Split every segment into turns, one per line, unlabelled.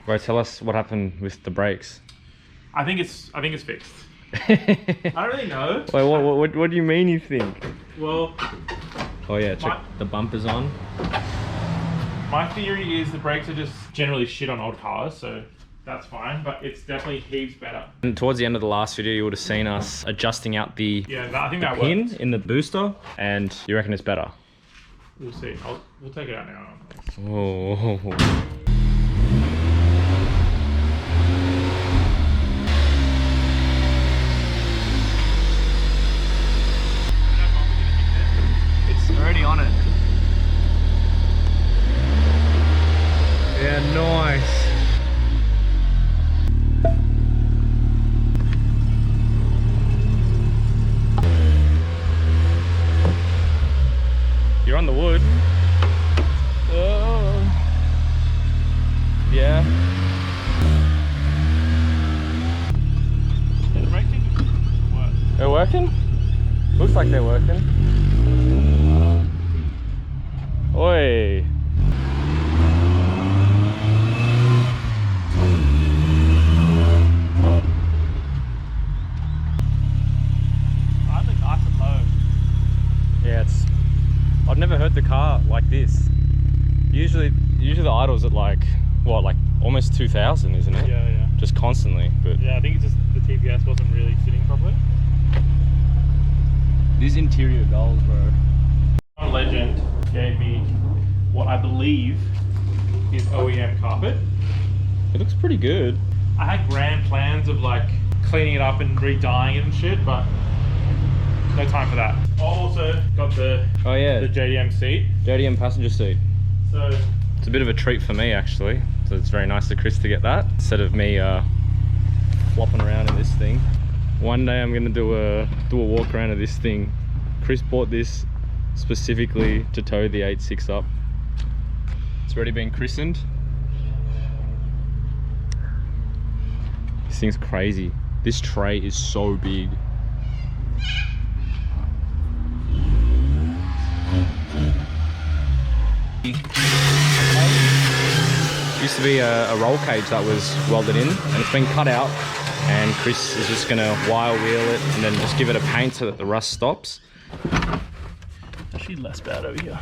Bro, tell us what happened with the brakes.
I think it's fixed. I don't really know.
Wait, what do you mean you think?
Well,
oh yeah, check the bumpers on.
My theory is the brakes are just generally shit on old cars, so that's fine, but it's definitely heaps better.
And towards the end of the last video, you would have seen us adjusting out the,
I think that
pin
works.
in the booster, and you reckon it's better?
We'll see. We'll take it out now.
Oh. It's already on it. Yeah, nice. You're on the wood. Oh. Yeah.
The brake thing works.
They're working? Looks like they're working. Oi.
I think nice and low.
Yeah, I've never heard the car like this. Usually the idle's at like, what, like almost 2,000, isn't it?
Yeah.
Just constantly, but...
Yeah, I think it's just the TPS wasn't really sitting properly.
These interior goals, bro.
A legend gave me what I believe is OEM carpet.
It looks pretty good.
I had grand plans of like cleaning it up and re-dyeing it and shit, but no time for that. I also got the JDM seat.
JDM passenger seat.
So
it's a bit of a treat for me actually. So it's very nice of Chris to get that instead of me flopping around in this thing. One day I'm gonna do a walk around of this thing. Chris bought this specifically to tow the 86 up. It's already been christened. This thing's crazy. This tray is so big. Used to be a roll cage that was welded in, and it's been cut out, and Chris is just gonna wire wheel it and then just give it a paint so that the rust stops.
actually less bad over here.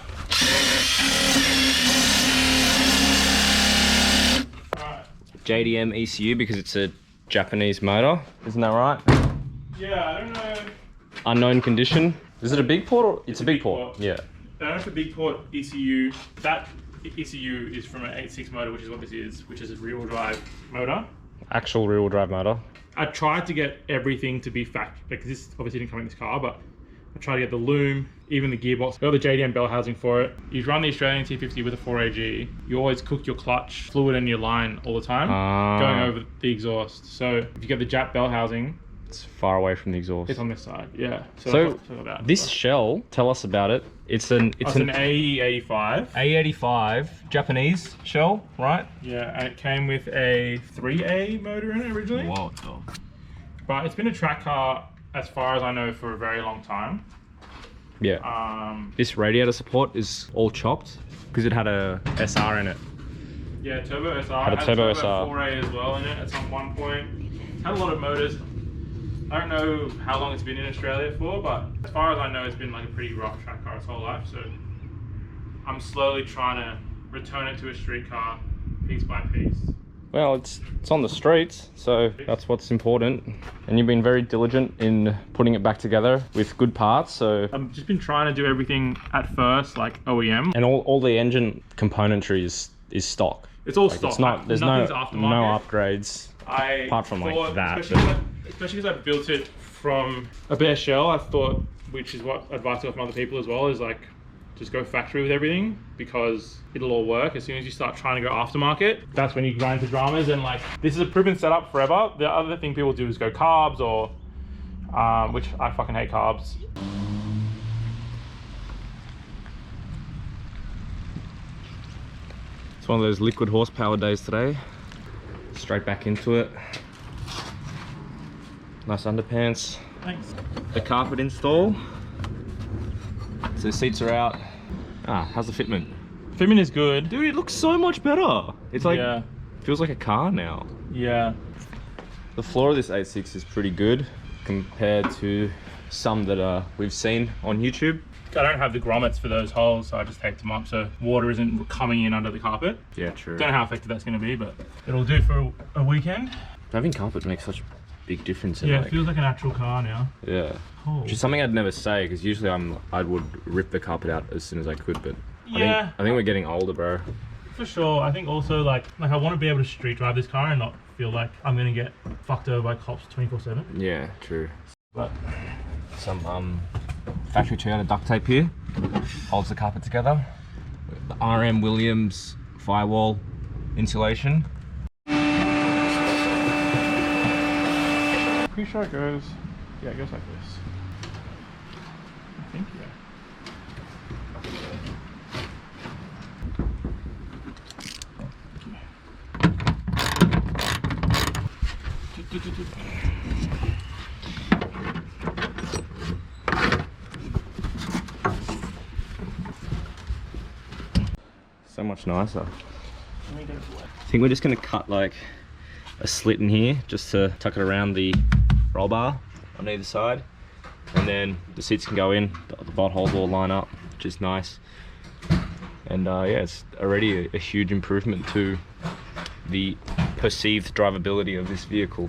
JDM ECU because it's a Japanese motor, isn't that right?
Yeah, I don't know.
Unknown condition. Is it a big port or it's a big port? Yeah.
I don't know if a big port ECU, that ECU is from an 86 motor, which is what this is, which is a rear-wheel drive motor.
Actual rear-wheel drive motor.
I tried to get everything to be like this obviously didn't come in this car, but I tried to get the loom, even the gearbox. I got the JDM bell housing for it. You run the Australian T50 with a 4AG, you always cook your clutch fluid and your line all the time, going over the exhaust. So if you get the Jap bell housing,
it's far away from the exhaust.
it's on this side, yeah.
So this shell, tell us about it. It's an
AE86.
AE86 Japanese shell, right?
Yeah, and it came with a 3A motor in it originally.
Whoa.
But it's been a track car, as far as I know, for a very long time.
Yeah. This radiator support is all chopped because it had a SR in it.
Yeah, turbo SR.
Had a turbo SR.
4A as well in it at some one point. It's had a lot of motors. I don't know how long it's been in Australia for, but as far as I know, it's been like a pretty rough track car its whole life. So I'm slowly trying to return it to a street car, piece by piece.
Well, it's on the streets, so that's what's important. And you've been very diligent in putting it back together with good parts, so...
I've just been trying to do everything at first, like OEM.
And all the engine componentry is stock.
It's all
like,
stock.
It's not, there's no
aftermarket.
upgrades apart from like that.
Especially because I built it from a bare shell, I thought, which is what advice I got from other people as well, is like, just go factory with everything because it'll all work. As soon as you start trying to go aftermarket, that's when you grind into dramas. And like, this is a proven setup forever. The other thing people do is go carbs or, which I fucking hate carbs.
It's one of those liquid horsepower days today. Straight back into it. Nice underpants.
Thanks.
The carpet install. So the seats are out. How's the fitment?
Fitment is good.
Dude, it looks so much better. It's like,
yeah.
feels like a car now.
Yeah.
The floor of this A86 is pretty good compared to some that we've seen on YouTube.
I don't have the grommets for those holes, so I just taped them up so water isn't coming in under the carpet.
Yeah, true.
Don't know how effective that's going to be, but it'll do for a weekend.
Having carpet makes such a big difference.
Yeah, it feels like an actual car now.
Yeah.
Oh.
Which is something I'd never say, because usually I would rip the carpet out as soon as I could, but
Yeah.
I think we're getting older, bro.
For sure. I think also like I want to be able to street drive this car and not feel like I'm going to get fucked over by cops 24/7.
Yeah, true.
But
Some factory Toyota duct tape here holds the carpet together. The RM Williams firewall insulation.
pretty sure it goes, yeah, it goes like this. I think, yeah.
So much nicer. I think we're just going to cut like a slit in here just to tuck it around the roll bar on either side, and then the seats can go in, the bolt holes all line up, which is nice. And yeah, it's already a huge improvement to the perceived drivability of this vehicle,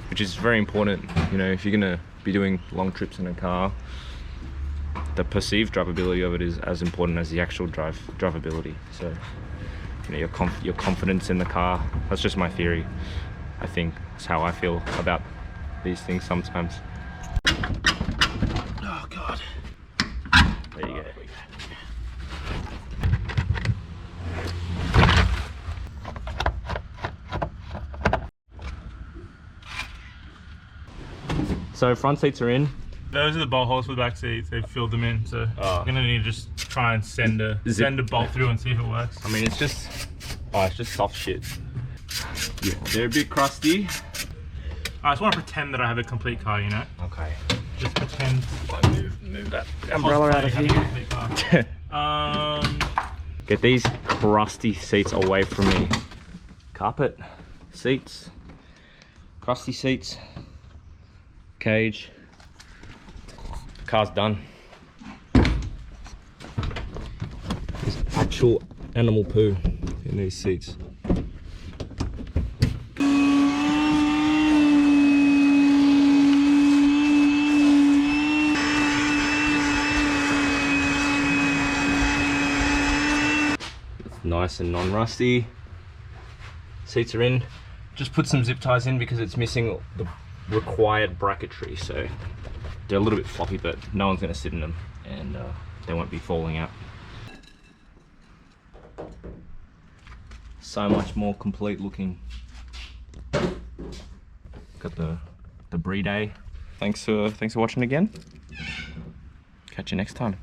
which is very important. You know, if you're going to be doing long trips in a car, the perceived drivability of it is as important as the actual drivability. So, you know, your confidence in the car, that's just my theory. I think that's how I feel about these things sometimes.
Oh God.
There you go. So front seats are in.
Those are the bolt holes for the back seats. They've filled them in, so I'm gonna need to just try and send a bolt through and see if it works.
I mean, it's just soft shit. Yeah, they're a bit crusty.
I just want to pretend that I have a complete car, you know?
Okay.
Just pretend.
Move that umbrella out of here. Get these crusty seats away from me. Carpet, seats, crusty seats, cage. Car's done. There's actual animal poo in these seats. It's nice and non-rusty. Seats are in. Just put some zip ties in because it's missing the required bracketry, so they're a little bit floppy, but no one's going to sit in them, and they won't be falling out. So much more complete looking. Got the brie day. Thanks for watching again. Catch you next time.